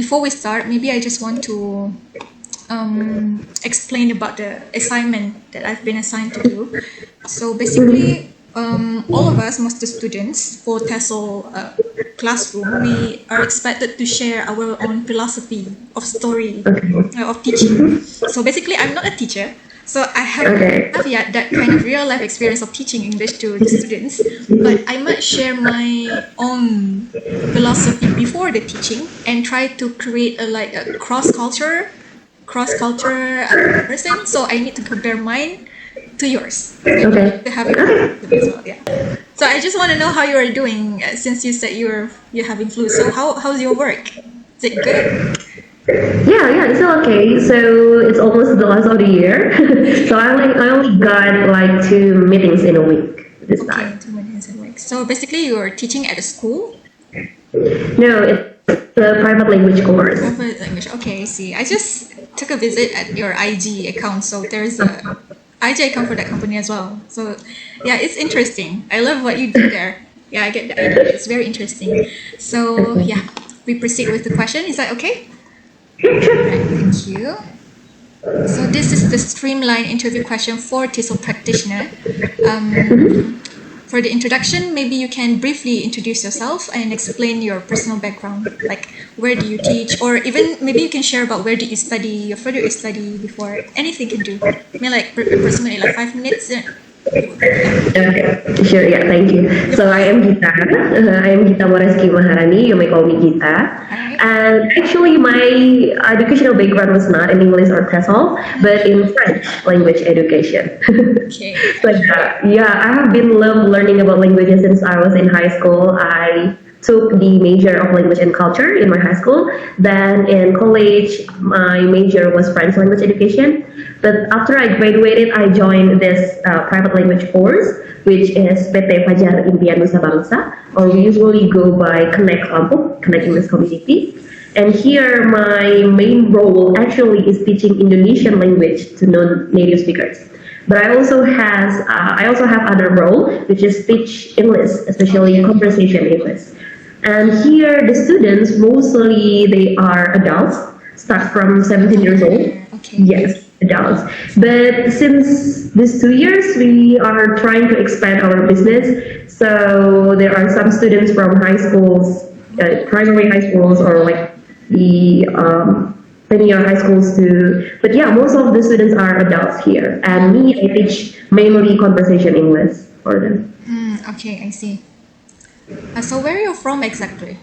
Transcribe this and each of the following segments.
before we start, maybe I just want to explain about the assignment that I've been assigned to do. So basically, all of us, most of the students for TESOL classroom, we are expected to share our own philosophy of story, of teaching. So basically, I'm not a teacher. So I have yet that kind of real life experience of teaching English to the students, but I might share my own philosophy before the teaching and try to create a cross culture person. So I need to compare mine to yours. Okay. To have it as well, yeah. So I just want to know how you are doing since you said you're having flu. So how's your work? Is it good? Yeah, it's okay. So it's almost the last of the year. So I only got like 2 meetings in a week this time. 2 meetings in a week. So basically you're teaching at a school? No, it's a private language course. Private language. Okay, I see. I just took a visit at your IG account. So there's a IG account for that company as well. So yeah, it's interesting. I love what you do there. Yeah, I get the idea. It's very interesting. So yeah, we proceed with the question. Is that okay? Right, thank you. So this is the streamlined interview question for TESOL practitioner. For the introduction, maybe you can briefly introduce yourself and explain your personal background, like where do you teach, or even maybe you can share about where did you study, or further you study before. Anything can do. I mean, like approximately like 5 minutes. Okay, sure, yeah, thank you. So I am Gita. I am Gita Moreski Maharani. You may call me Gita. And actually, my educational background was not in English or TESOL, but in French language education. Okay. So yeah, I have been learning about languages since I was in high school. I took the major of language and culture in my high school. Then in college, my major was French language education. But after I graduated, I joined this private language course, which is PT Fajar Impian Nusa Bangsa, or we usually go by Connect Lampung, Connect English Community. And here, my main role actually is teaching Indonesian language to non-native speakers. But I also have other role, which is teach English, especially conversation English. And here, the students, mostly they are adults, start from 17 years old. Okay. Yes, adults. But since these 2 years, we are trying to expand our business. So there are some students from high schools, primary high schools, or like the senior high schools too. But yeah, most of the students are adults here. And me, I teach mainly conversation English for them. Okay, I see. So where are you from exactly?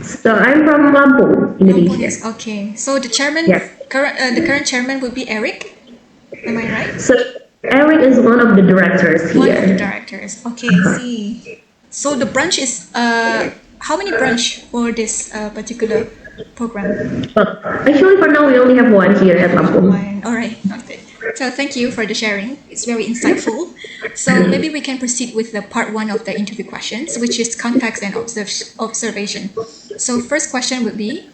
So I'm from Lampung, Indonesia. Okay. So the chairman, the current chairman would be Eric. Am I right? So Eric is one of the directors here. One of the directors. Okay, I see. So the branch is how many branch for this particular program? Actually, for now we only have one here at Lampung. All right, noted. So thank you for the sharing. It's very insightful. So maybe we can proceed with the part 1 of the interview questions, which is context and observation. So first question would be,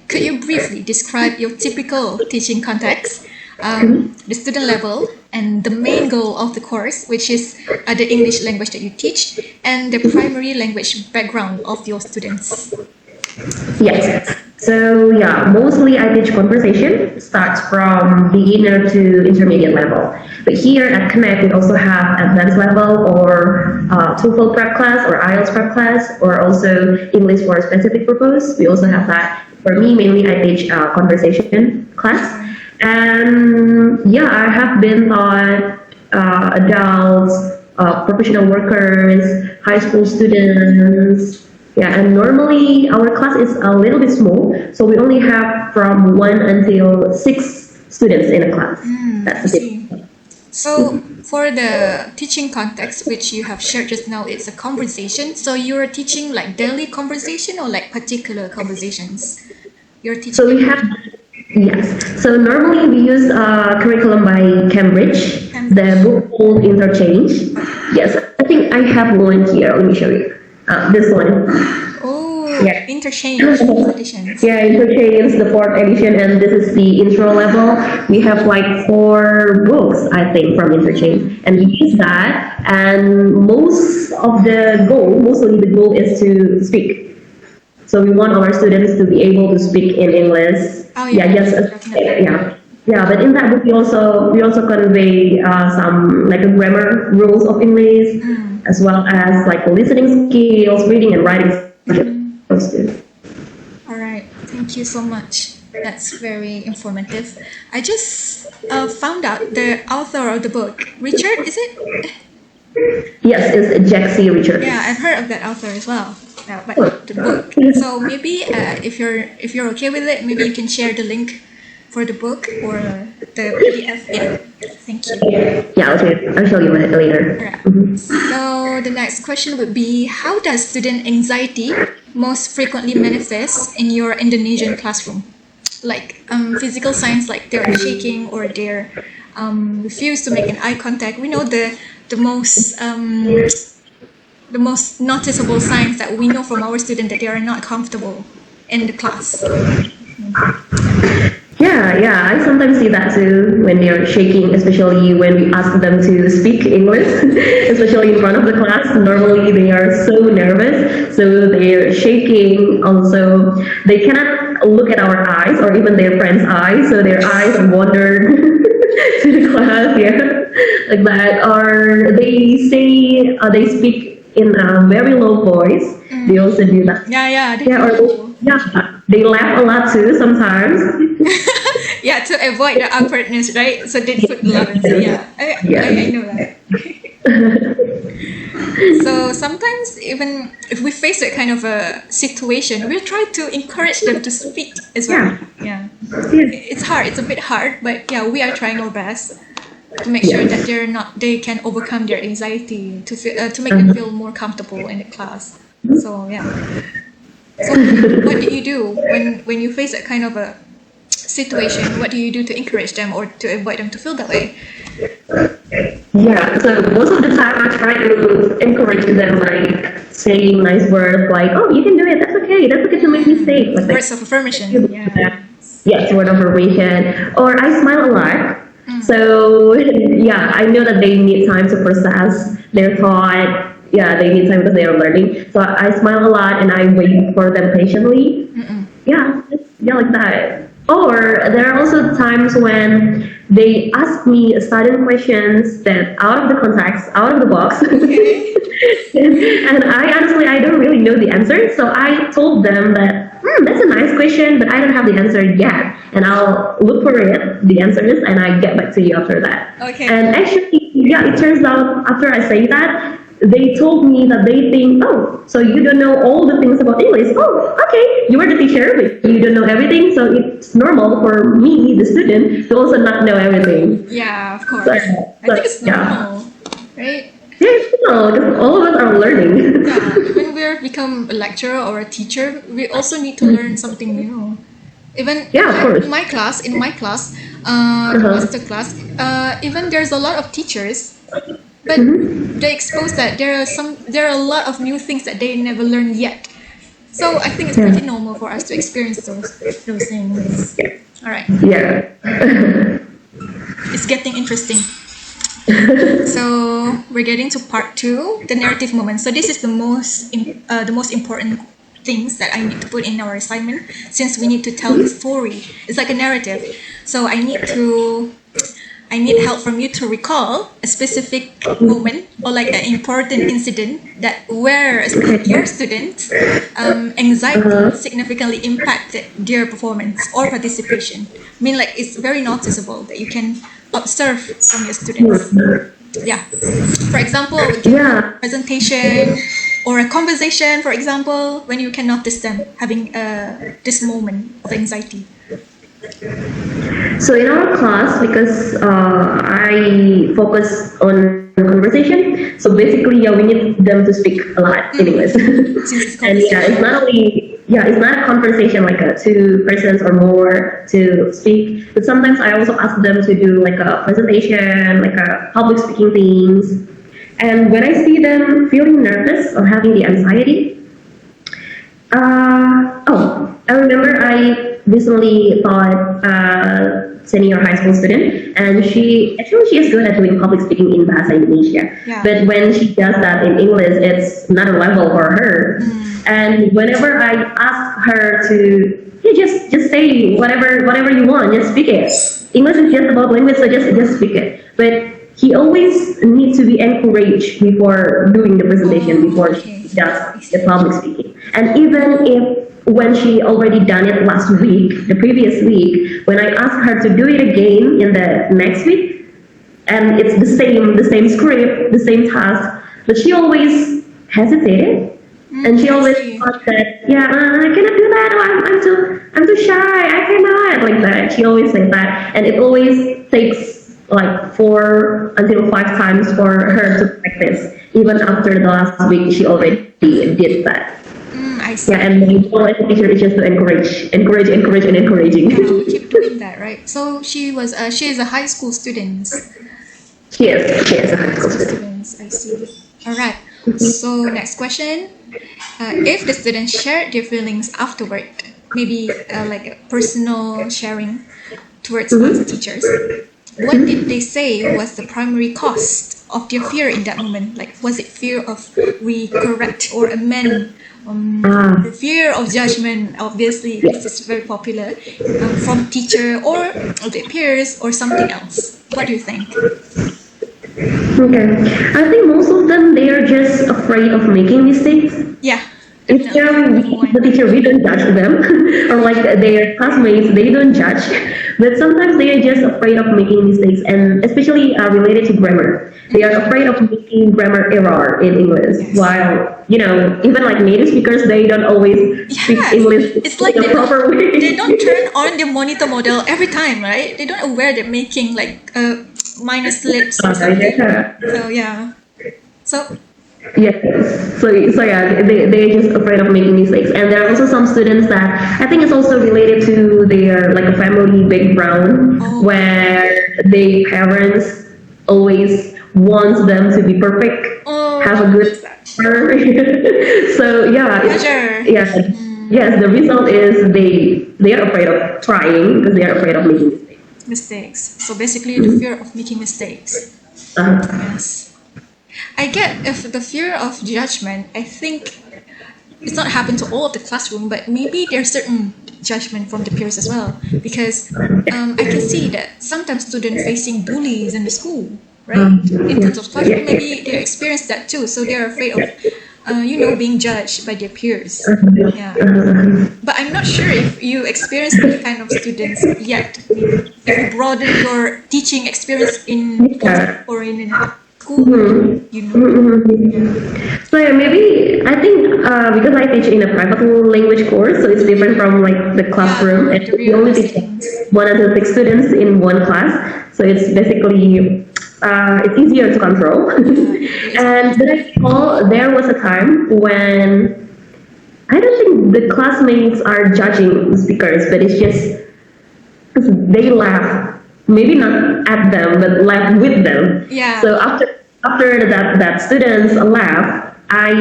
could you briefly describe your typical teaching context, the student level, and the main goal of the course, which is the English language that you teach, and the primary language background of your students? Yes. So yeah, mostly I teach conversation, starts from beginner to intermediate level. But here at Connect, we also have advanced level or TOEFL prep class or IELTS prep class, or also English for a specific purpose. We also have that. For me, mainly I teach conversation class. And yeah, I have been taught adults, professional workers, high school students. Yeah, and normally our class is a little bit small, so we only have from 1 until 6 students in a class. That's it. So for the teaching context, which you have shared just now, it's a conversation. So you're teaching like daily conversation or like particular conversations? You're teaching. So we have, yes. So normally we use curriculum by Cambridge, the book called Interchange. Yes, I think I have one here. Let me show you. This one. Oh, yeah. Interchange editions. Yeah, Interchange is the 4th edition, and this is the intro level. We have like 4 books, I think, from Interchange, and we use that. And mostly the goal is to speak. So we want our students to be able to speak in English. Oh, Yeah, yeah, just definitely. yeah. But in that book, we also convey some like grammar rules of English, as well as like listening skills, reading and writing skills too. All right. Thank you so much. That's very informative. I just found out the author of the book, Richard, is it? Yes, it's Jack C. Richards. Yeah, I've heard of that author as well. But the book. So maybe if you're okay with it, maybe you can share the link for the book or the PDF. Yeah. Thank you. Yeah, I'll show you it later. Alright. So the next question would be, how does student anxiety most frequently manifest in your Indonesian classroom? Like physical signs, like they're shaking or they're refuse to make an eye contact. We know the most noticeable signs that we know from our student that they are not comfortable in the class. Yeah, I sometimes see that too when they're shaking, especially when we ask them to speak English, especially in front of the class. Normally they are so nervous, so they're shaking. Also, they cannot look at our eyes or even their friends' eyes, so their eyes wander to the class, like that. Or they speak in a very low voice. They also do that. Yeah, They laugh a lot too sometimes. Yeah, to avoid the awkwardness, right? So they put love and say, yeah, I know that. So sometimes even if we face that kind of a situation, we try to encourage them to speak as well. Yeah. It's hard. It's a bit hard, but yeah, we are trying our best to make sure that they can overcome their anxiety to make them feel more comfortable in the class. So yeah. So what do you do when you face that kind of a situation? What do you do to encourage them or to avoid them to feel that way? Yeah, so most of the time I try to encourage them, like saying nice words like, "Oh, you can do it. That's okay. That's okay to make mistakes." Like Words of affirmation. Yeah. Yes, word of affirmation. Or I smile a lot. So yeah, I know that they need time to process their thought. Yeah, they need time because they are learning. So I smile a lot and I wait for them patiently. Yeah, like that. Or there are also times when they ask me sudden questions that out of the context, out of the box. And I don't really know the answer. So I told them that, that's a nice question, but I don't have the answer yet. And I'll look for the answers, and I get back to you after that. Okay. And actually, it turns out after I say that, they told me that they think, oh, so you don't know all the things about English. Oh, okay, you are the teacher, but you don't know everything, so it's normal for me, the student, to also not know everything. Yeah, of course. I think it's normal, right? Yeah, it's normal, because all of us are learning. Yeah, when we become a lecturer or a teacher, we also need to learn something new. Even of course. in my class, the master class, even there's a lot of teachers, but they expose that there are a lot of new things that they never learned yet. So I think it's pretty normal for us to experience those things. All right. Yeah. It's getting interesting. So we're getting to part 2, the narrative moment. So this is the most important things that I need to put in our assignment, since we need to tell the story. It's like a narrative. So I need help from you to recall a specific moment or like an important incident that where your students' anxiety significantly impacted their performance or participation. I mean, like it's very noticeable that you can observe from your students. Yeah. For example, a presentation or a conversation, for example, when you can notice them having this moment of anxiety. So in our class, because I focus on conversation, so basically, we need them to speak a lot in English. And it's not a conversation like two persons or more to speak, but sometimes I also ask them to do like a presentation, like a public speaking things. And when I see them feeling nervous or having the anxiety, I remember recently taught senior high school student, and she is good at doing public speaking in Bahasa Indonesia. Yeah. But when she does that in English, it's another level for her. And whenever I ask her to, yeah, just say whatever you want, just speak it. English is just about language, so just speak it. But he always needs to be encouraged before doing the presentation, before okay. she does the public speaking. And even if when she already done it last week, the previous week, when I asked her to do it again in the next week, and it's the same script, the same task, but she always hesitated. And she I always see. thought that, yeah, I cannot do that. Or I'm too shy. I cannot, like that. She always says that, and it always takes like 4 until 5 times for her to practice. Even after the last week, she already did that. I see. Yeah, and the goal as a teacher is just to encourage, and encouraging. Keep doing that, right? So she is a high school student. She is a high school student. Students, I see. All right. So next question: if the students shared their feelings afterward, maybe like a personal sharing towards us teachers, what did they say was the primary cause of their fear in that moment? Like, was it fear of we correct or amend? Or fear of judgment? Obviously, this is very popular from teacher or their peers or something else. What do you think? Okay, I think most of them, they are just afraid of making mistakes. Yeah. If the teacher, we don't judge them, or like their classmates, they don't judge. But sometimes they are just afraid of making mistakes, and especially related to grammar. They are afraid of making grammar error in English. Yes. While even like native speakers, they don't always speak English It's like in a proper way. they don't turn on the monitor model every time, right? They don't aware they're making like minor slips or something. So yeah. So Yes. So yeah, they're just afraid of making mistakes. And there are also some students that I think it's also related to their like a family background where their parents always wants them to be perfect, have a good so yeah, Pleasure. yes, the result is they are afraid of trying because they are afraid of making mistakes. So basically the fear of making mistakes. Yes. I get if the fear of judgment, I think it's not happened to all of the classroom, but maybe there's certain judgment from the peers as well. Because I can see that sometimes students facing bullies in the school, right? In terms of classroom, maybe they experience that too. So they're afraid of, being judged by their peers. Yeah. But I'm not sure if you experience that kind of students yet. Maybe if you broaden your teaching experience in or in school, So yeah, maybe I think because I teach in a private language course, so it's different from like the classroom. And we only teach 106 students in one class, so it's basically it's easier to control. And but I recall there was a time when I don't think the classmates are judging speakers, but it's just they laugh. Maybe not at them, but laugh with them. Yeah. So after that students laugh, I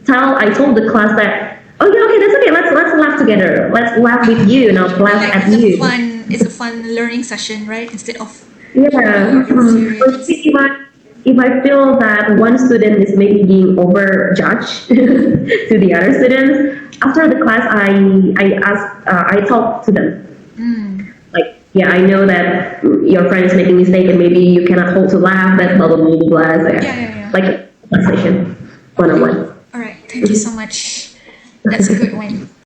told the class that, oh yeah, okay, that's okay. Let's laugh together. Let's laugh with you, not laugh like at you. It's a fun learning session, right? Instead of Yeah. But if I feel that one student is maybe being over judged to the other students, after the class I talk to them. Like, yeah, I know that your friend is making a mistake and maybe you cannot hold to laugh, but blah, blah, blah, blah, blah. So, Yeah. like a session, one-on-one. All right. Thank you so much. That's a good one.